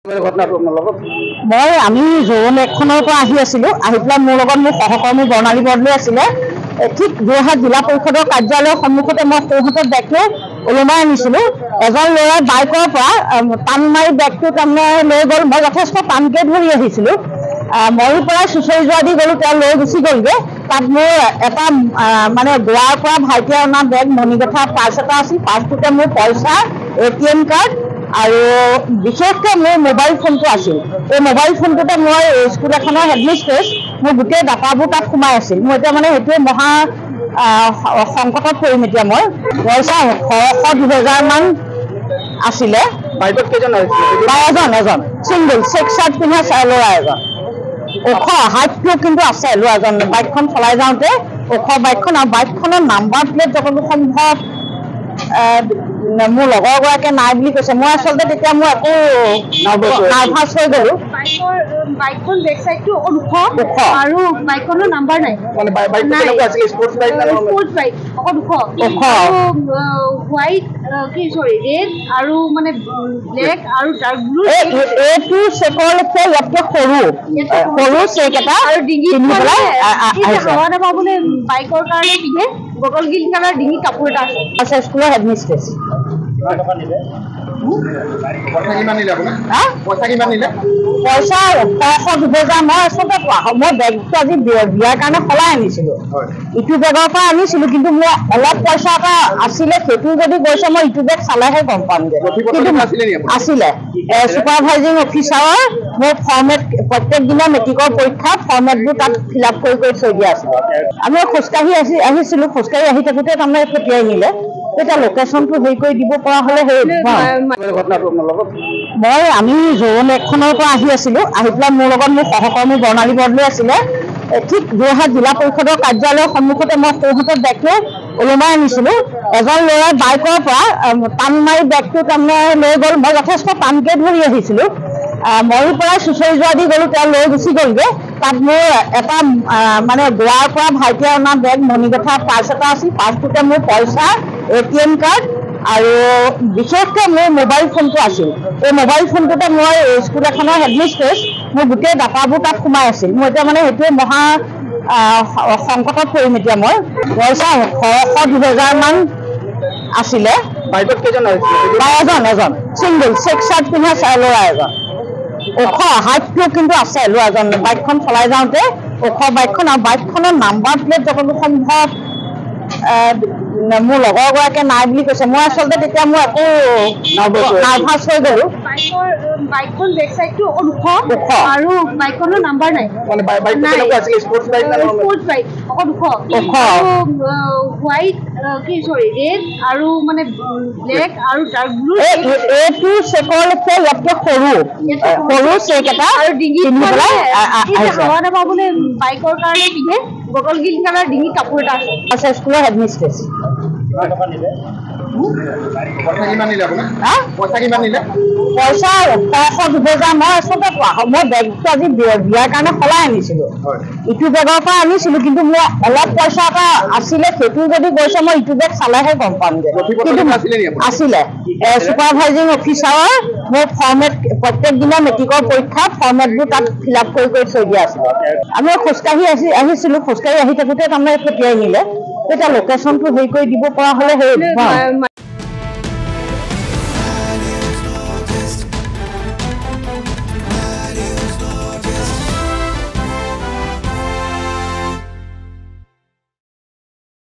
মই আমি জোৰণ এখনৰ পৰা আহি আছিলো আহি পেলাই মোৰ লগত মোৰ সহকৰ্মী বৰ্ণালী বৰদলৈ আছিলে ঠিক যোৰহাট জিলা পৰিষদৰ কাৰ্যালয়ৰ সন্মুখতে মই সোঁহাতত বেগটো ওলমাই আনিছিলো এজন ল'ৰাই বাইকৰ পৰা টান মাৰি বেগটো তাৰমানে লৈ গ'ল মই যথেষ্ট টানকৈ ধৰি আহিছিলো ময়ো প্ৰায় চুঁচৰি যোৱা দি গ'লো তেওঁ লৈ গুচি গ'লগৈ তাত মোৰ এটা মানে গোৱাৰ পৰা ভাইটিয়ে অনা বেগ মণিকঠা পাৰ্চ এটা আছিল পাৰ্চটোতে মোৰ পইচা ATM কাৰ্ড আৰু বিশেষকৈ মোৰ মোবাইল ফোনটো আছিল এই মোবাইল ফোনটোতে মই স্কুল এখনৰ হেডমিষ্ট্ৰেছ মোৰ গোটেই ডাটাবোৰ তাত সোমাই আছিল মোৰ এতিয়া মানে সেইটোৱে মহা সংকটত পৰিম এতিয়া মই পইচা 100-2000 মান আছিলে বাইকত কেইজন এজন ছিংগল চেক চাৰ্ট পিন্ধা ল'ৰা এজন ওখ হাইটটো কিন্তু আছে ল'ৰাজন বাইকখন চলাই যাওঁতে ওখ বাইকখন আৰু বাইকখনৰ নাম্বাৰ প্লেট যতদূৰ সম্ভৱ মোৰ লগৰগৰাকীয়ে নাই বুলি কৈছে মই আচলতে তেতিয়া মই একো নাৰ্ভাছ হৈ গ'লো বাইকখন বেক চাইডটো ওখ আৰু বাইকখনৰ নাম্বাৰ নাই মানে বাইকটো কেনেকুৱা আছিল স্পৰ্টছ বাইক না স্পৰ্টছ বাইক ওখ হোৱাইট ৰেড আৰু মানে ব্লেক আৰু ডাৰ্ক ব্লু এইটো চেকৰলৈকে ইয়াতকৈ সৰু চেক এটা আৰু ডিঙি হাৱা নাপাবলৈ বাইকৰ কাৰণে পিন্ধে বটল গ্ৰীণ কালাৰ ডিঙি কাপোৰ এটা আছে স্কুলৰ হেডমিষ্ট্ৰেছ পইচা 100-2000 মই আচলতে মই বেগটো আজি বিয়াৰ কাৰণে সলাই আনিছিলো ইটো বেগৰ পৰা আনিছিলো কিন্তু মোৰ অলপ পইচা এটা আছিলে সেইটো যদি গৈছে মই ইটো বেগ চালেহে গম পামগৈ কিন্তু আছিলে ছুপাৰভাইজিং অফিচাৰৰ মোৰ ফৰ্মেট প্ৰত্যেক দিনা মেট্ৰিকৰ পৰীক্ষাত ফৰ্মেটবোৰ তাত ফিল আপ কৰি থৈ দিয়া আছিলে আমি খোজকাঢ়ি আহিছিলো খোজকাঢ়ি আহি থাকোঁতে তাৰমানে পঠিয়াই নিলে এতিয়া লোকেশ্যনটো হেৰি কৰি দিব পৰা হ'লে মই আমি জোৰণ এখনৰ পৰা আহি আছিলো আহি পেলাই মোৰ লগত মোৰ সহকৰ্মী বৰ্ণালী বৰদলৈ আছিলে ঠিক যোৰহাট জিলা পৰিষদৰ কাৰ্যালয়ৰ সন্মুখতে মই সোঁহাতত বেগটো ওলমাই আনিছিলো এজন ল'ৰাই বাইকৰ পৰা টান মাৰি বেগটো তাৰমানে লৈ গ'ল মই যথেষ্ট টানকৈ ধৰি আহিছিলো ময়ো প্ৰায় চুঁচৰি যোৱা দি গ'লো তেওঁ লৈ গুচি গ'লগৈ তাত মোৰ এটা মানে গোৱাৰ পৰা ভাইটিয়ে অনা বেগ মণিকঠা পাৰ্চ এটা আছিল পাৰ্চটোতে মোৰ পইচা ATM কাৰ্ড আৰু বিশেষকৈ মোৰ মোবাইল ফোনটো আছিল এই মোবাইল ফোনটোতে মই স্কুল এখনৰ হেডমিষ্ট্ৰেছ মোৰ গোটেই ডাটাবোৰ তাত সোমাই আছিল মোৰ এতিয়া মানে সেইটোৱে মহা সংকটত পৰিম এতিয়া মই পইচা 100-2000 মান আছিলে বাইকত কেইজন এজন ছিংগল চেক চাৰ্ট পিন্ধা ল'ৰা এজন ওখ হাইটটো কিন্তু আছে ল'ৰাজন বাইকখন চলাই যাওঁতে ওখ বাইকখন আৰু বাইকখনৰ নাম্বাৰ প্লেট যতদূৰ সম্ভৱ মোৰ লগৰগৰাকীয়ে নাই বুলি কৈছে মই আচলতে তেতিয়া মই একো নাৰ্ভাছ হৈ গ'লো বাইকখন বেক চাইডটো ওখ আৰু বাইকখনৰ নাম্বাৰ নাই মানে বাইকটো কেনেকুৱা আছিল স্পৰ্টছ বাইক না স্পৰ্টছ বাইক ওখ হোৱাইট ৰেড আৰু মানে ব্লেক আৰু ডাৰ্ক ব্লু এইটো চেকৰলৈকে ইয়াতকৈ সৰু চেক এটা আৰু ডিঙি হাৱা নাপাবলৈ বাইকৰ কাৰণে পিন্ধে বটল গ্ৰীণ কালাৰ ডিঙি কাপোৰ এটা আছে স্কুলৰ হেডমিষ্ট্ৰেছ পইচা 100-2000 মই আচলতে মই বেগটো আজি বিয়াৰ কাৰণে সলাই আনিছিলো ইটো বেগৰ পৰা আনিছিলো কিন্তু মোৰ অলপ পইচা এটা আছিলে সেইটো যদি গৈছে মই ইটো বেগ চালেহে গম পামগৈ কিন্তু আছিলে ছুপাৰভাইজিং অফিচাৰৰ মোৰ ফৰ্মেট প্ৰত্যেক দিনা মেট্ৰিকৰ পৰীক্ষাত ফৰ্মেটবোৰ তাত ফিল আপ কৰি থৈ দিয়া আছিলে আমি খোজকাঢ়ি আহিছিলো খোজকাঢ়ি আহি থাকোঁতে তাৰমানে পঠিয়াই নিলে এতিয়া লোকেশ্যনটো হেৰি কৰি দিব পৰা হ'লে